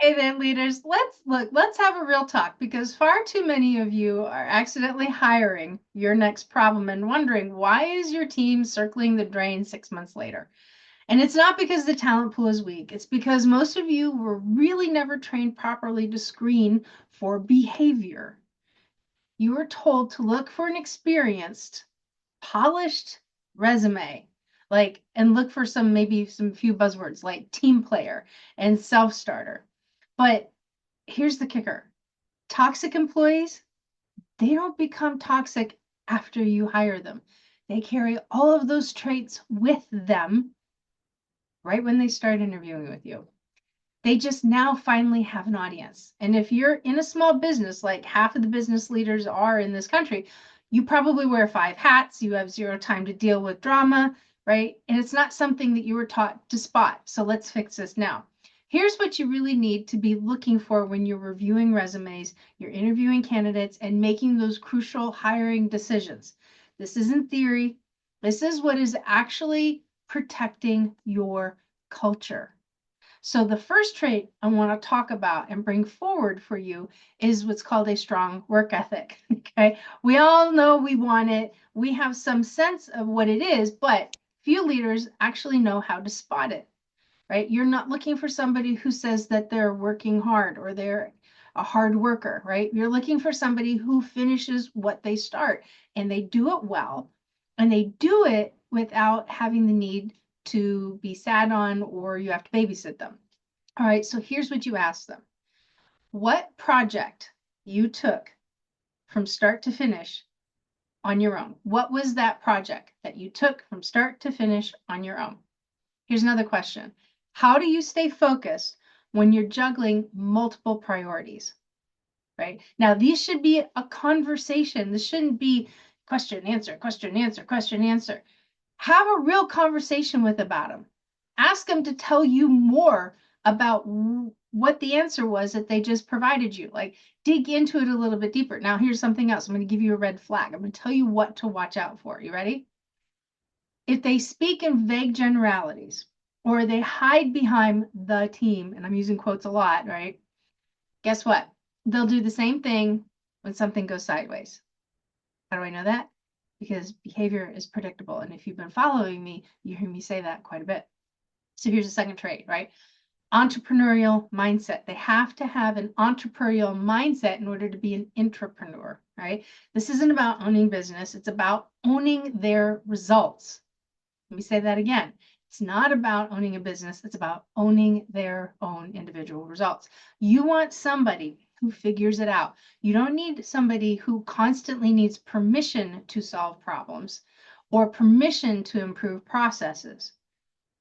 Hey then, leaders, let's have a real talk because far too many of you are accidentally hiring your next problem and wondering why is your team circling the drain 6 months later? And it's not because the talent pool is weak. It's because most of you were really never trained properly to screen for behavior. You were told to look for an experienced, polished resume, and look for maybe some few buzzwords like team player and self-starter. But here's the kicker. Toxic employees, they don't become toxic after you hire them. They carry all of those traits with them right when they start interviewing with you. They just now finally have an audience. And if you're in a small business, like half of the business leaders are in this country, you probably wear 5 hats. You have zero time to deal with drama, right? And it's not something that you were taught to spot. So let's fix this now. Here's what you really need to be looking for when you're reviewing resumes, you're interviewing candidates, and making those crucial hiring decisions. This isn't theory. This is what is actually protecting your culture. So the first trait I want to talk about and bring forward for you is what's called a strong work ethic. Okay. We all know we want it. We have some sense of what it is, but few leaders actually know how to spot it, right? You're not looking for somebody who says that they're working hard or they're a hard worker, right? You're looking for somebody who finishes what they start and they do it well and they do it without having the need to be sat on or you have to babysit them. All right, so here's what you ask them. What project you took from start to finish on your own? What was that project that you took from start to finish on your own? Here's another question. How do you stay focused when you're juggling multiple priorities? Right? Now, these should be a conversation. This shouldn't be question, answer, question, answer, question, answer. Have a real conversation with about them. Ask them to tell you more about what the answer was that they just provided you. Like dig into it a little bit deeper. Now, here's something else. I'm going to give you a red flag. I'm going to tell you what to watch out for. You ready? If they speak in vague generalities or they hide behind the team, and I'm using quotes a lot, right? Guess what? They'll do the same thing when something goes sideways. How do I know that? Because behavior is predictable. And if you've been following me, you hear me say that quite a bit. So here's a second trait, right? Entrepreneurial mindset. They have to have an entrepreneurial mindset in order to be an intrapreneur, right? This isn't about owning business. It's about owning their results. Let me say that again. It's not about owning a business. It's about owning their own individual results. You want somebody who figures it out. You don't need somebody who constantly needs permission to solve problems or permission to improve processes.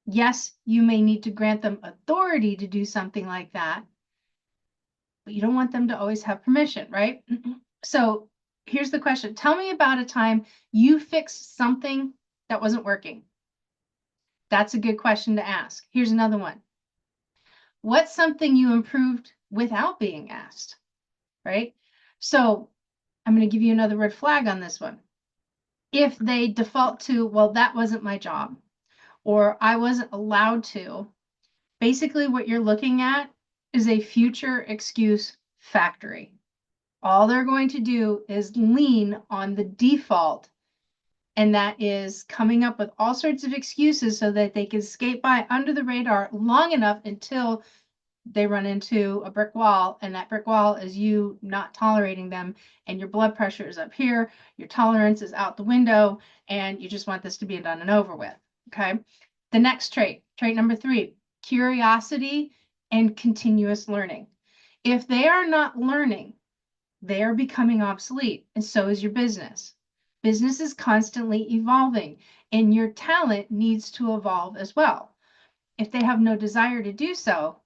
Yes, you may need to grant them authority to do something like that, but you don't want them to always have permission, right? So here's the question. Tell me about a time you fixed something that wasn't working. That's a good question to ask. Here's another one. What's something you improved without being asked, right? So I'm going to give you another red flag on this one. If they default to, well, that wasn't my job, or I wasn't allowed to, basically what you're looking at is a future excuse factory. All they're going to do is lean on the default, and that is coming up with all sorts of excuses so that they can skate by under the radar long enough until they run into a brick wall, and that brick wall is you not tolerating them, and your blood pressure is up here, your tolerance is out the window, and you just want this to be done and over with. Okay. The next trait number 3, curiosity and continuous learning. If they are not learning, they are becoming obsolete, and so is your business. Business is constantly evolving, and your talent needs to evolve as well. If they have no desire to do so,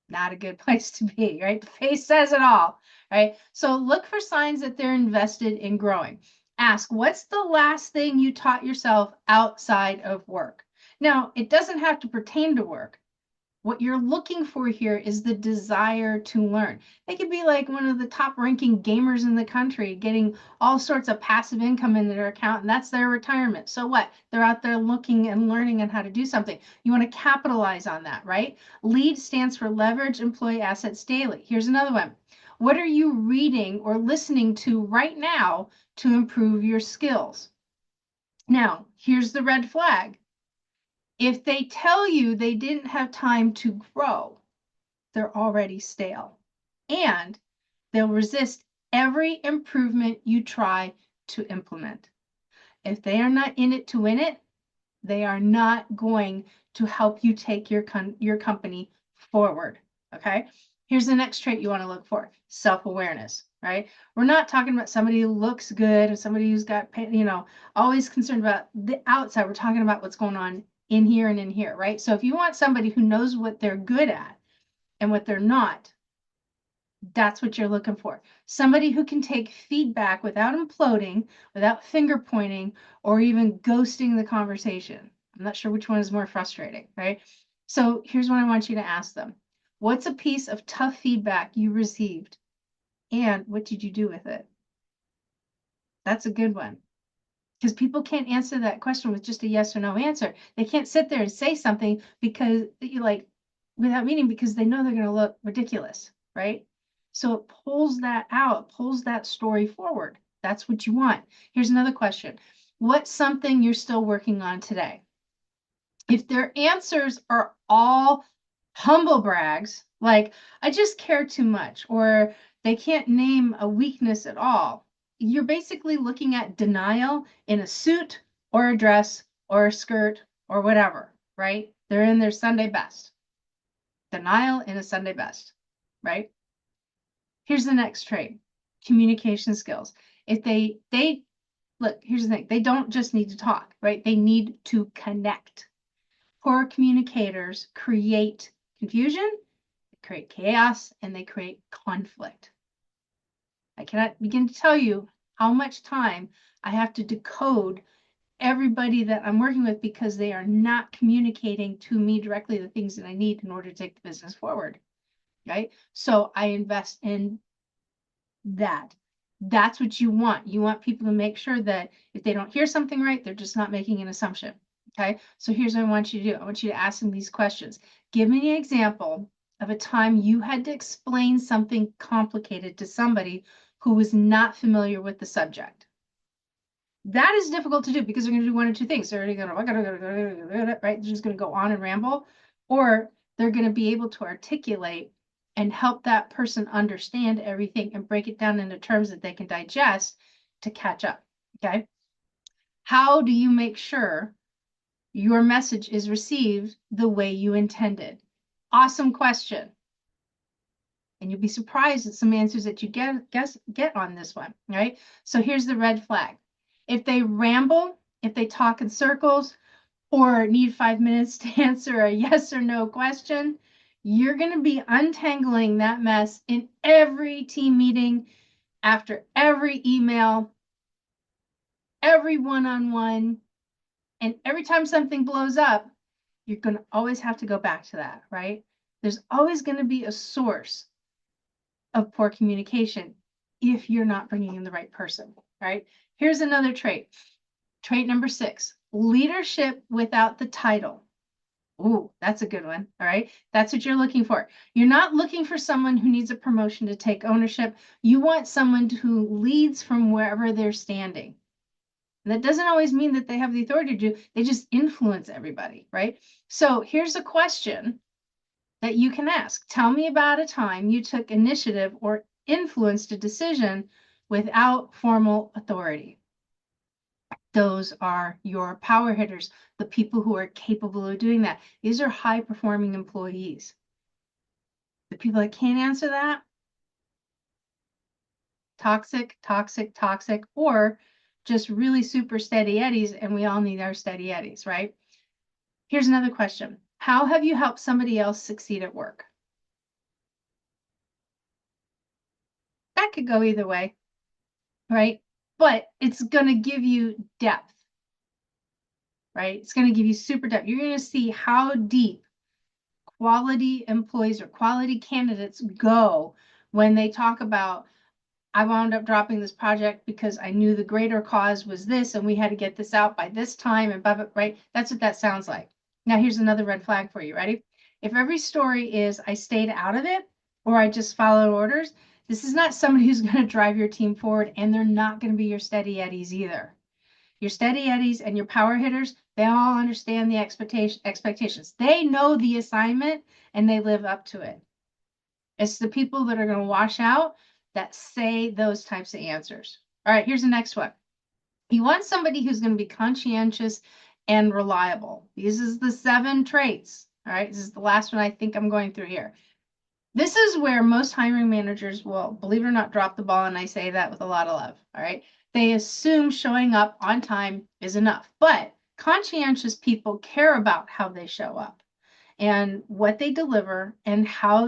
not a good place to be, right? The face says it all, right? So look for signs that they're invested in growing. Ask, what's the last thing you taught yourself outside of work? Now, it doesn't have to pertain to work. What you're looking for here is the desire to learn. They could be like one of the top ranking gamers in the country, getting all sorts of passive income in their account, and that's their retirement. So what? They're out there looking and learning on how to do something. You want to capitalize on that, right? LEAD stands for Leverage Employee Assets Daily. Here's another one. What are you reading or listening to right now to improve your skills? Now, here's the red flag. If they tell you they didn't have time to grow, they're already stale. And they'll resist every improvement you try to implement. If they are not in it to win it, they are not going to help you take your company forward. Okay. Here's the next trait you want to look for: self-awareness, right? We're not talking about somebody who looks good and somebody who's got, always concerned about the outside. We're talking about what's going on in here and in here, right? So if you want somebody who knows what they're good at and what they're not, that's what you're looking for. Somebody who can take feedback without imploding, without finger pointing, or even ghosting the conversation. I'm not sure which one is more frustrating, right? So here's what I want you to ask them. What's a piece of tough feedback you received, and what did you do with it? That's a good one. Because people can't answer that question with just a yes or no answer. They can't sit there and say something because you like without meaning, because they know they're going to look ridiculous, right? So it pulls that out, pulls that story forward. That's what you want. Here's another question. What's something you're still working on today? If their answers are all humble brags, like I just care too much, or they can't name a weakness at all, you're basically looking at denial in a suit or a dress or a skirt or whatever, right? They're in their Sunday best. Denial in a Sunday best, right? Here's the next trait: communication skills. If they look, here's the thing, they don't just need to talk, right? They need to connect. Poor communicators create confusion, they create chaos, and they create conflict. I cannot begin to tell you how much time I have to decode everybody that I'm working with because they are not communicating to me directly the things that I need in order to take the business forward, right? So I invest in that. That's what you want. You want people to make sure that if they don't hear something right, they're just not making an assumption. Okay. So here's what I want you to do. I want you to ask them these questions. Give me an example of a time you had to explain something complicated to somebody who was not familiar with the subject. That is difficult to do because they're going to do one or two things. They're already going to, right? They're just going to go on and ramble, or they're going to be able to articulate and help that person understand everything and break it down into terms that they can digest to catch up. Okay. How do you make sure your message is received the way you intended? Awesome question. And you'll be surprised at some answers that you get on this one, right? So here's the red flag. If they ramble, if they talk in circles, or need 5 minutes to answer a yes or no question, you're going to be untangling that mess in every team meeting, after every email, every one-on-one, and every time something blows up, you're going to always have to go back to that, right? There's always going to be a source of poor communication if you're not bringing in the right person, right? Here's another trait. Trait number 6, leadership without the title. Ooh, that's a good one. All right. That's what you're looking for. You're not looking for someone who needs a promotion to take ownership. You want someone who leads from wherever they're standing. And that doesn't always mean that they have the authority to do, they just influence everybody, right? So here's a question that you can ask. Tell me about a time you took initiative or influenced a decision without formal authority. Those are your power hitters, the people who are capable of doing that. These are high performing employees. The people that can't answer that, toxic, toxic, toxic, or just really super steady eddies, and we all need our steady eddies, right? Here's another question. How have you helped somebody else succeed at work? That could go either way, right? But it's going to give you depth, right? It's going to give you super depth. You're going to see how deep quality employees or quality candidates go when they talk about, I wound up dropping this project because I knew the greater cause was this and we had to get this out by this time and blah, blah, right? That's what that sounds like. Now, here's another red flag for you. Ready? If every story is I stayed out of it or I just followed orders, this is not somebody who's going to drive your team forward, and they're not going to be your steady eddies either. Your steady eddies and your power hitters, they all understand the expectations. They know the assignment and they live up to it. It's the people that are going to wash out that say those types of answers. All right, here's the next one. You want somebody who's going to be conscientious and reliable. These is the 7 traits. All right, this is the last one I think I'm going through here. This is where most hiring managers will, believe it or not, drop the ball, and I say that with a lot of love. All right, they assume showing up on time is enough, but conscientious people care about how they show up and what they deliver and how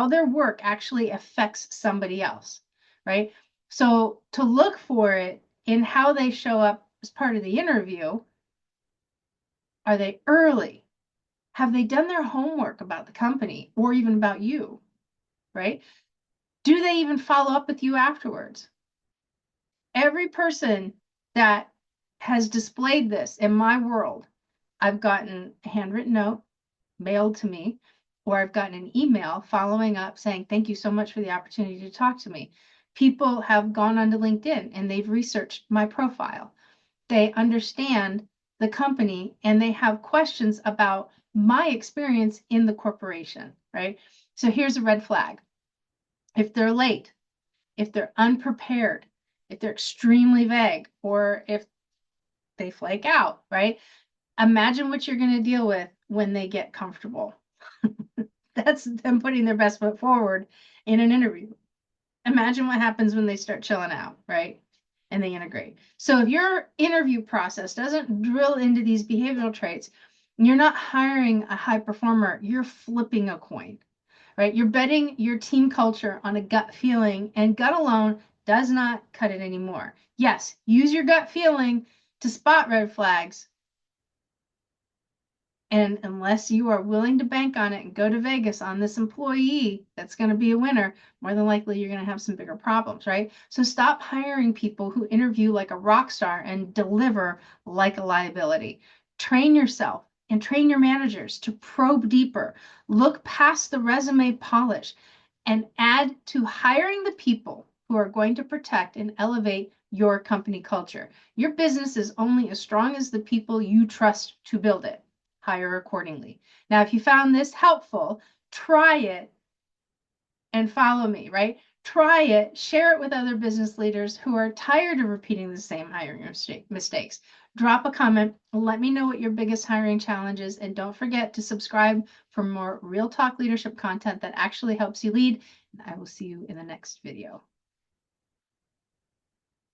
their work actually affects somebody else, right? So to look for it in how they show up as part of the interview, are they early? Have they done their homework about the company or even about you, right? Do they even follow up with you afterwards? Every person that has displayed this in my world, I've gotten a handwritten note mailed to me, or I've gotten an email following up saying, thank you so much for the opportunity to talk to me. People have gone onto LinkedIn and they've researched my profile. They understand the company and they have questions about my experience in the corporation, right? So here's a red flag. If they're late, if they're unprepared, if they're extremely vague, or if they flake out, right? Imagine what you're going to deal with when they get comfortable. That's them putting their best foot forward in an interview. Imagine what happens when they start chilling out, right? And they integrate. So if your interview process doesn't drill into these behavioral traits, you're not hiring a high performer, you're flipping a coin, right? You're betting your team culture on a gut feeling, and gut alone does not cut it anymore. Yes, use your gut feeling to spot red flags, and unless you are willing to bank on it and go to Vegas on this employee that's going to be a winner, more than likely you're going to have some bigger problems, right? So stop hiring people who interview like a rock star and deliver like a liability. Train yourself and train your managers to probe deeper, look past the resume polish, and add to hiring the people who are going to protect and elevate your company culture. Your business is only as strong as the people you trust to build it. Hire accordingly. Now, if you found this helpful, try it and follow me, right? Try it, share it with other business leaders who are tired of repeating the same hiring mistakes. Drop a comment, let me know what your biggest hiring challenge is, and don't forget to subscribe for more real talk leadership content that actually helps you lead. And I will see you in the next video.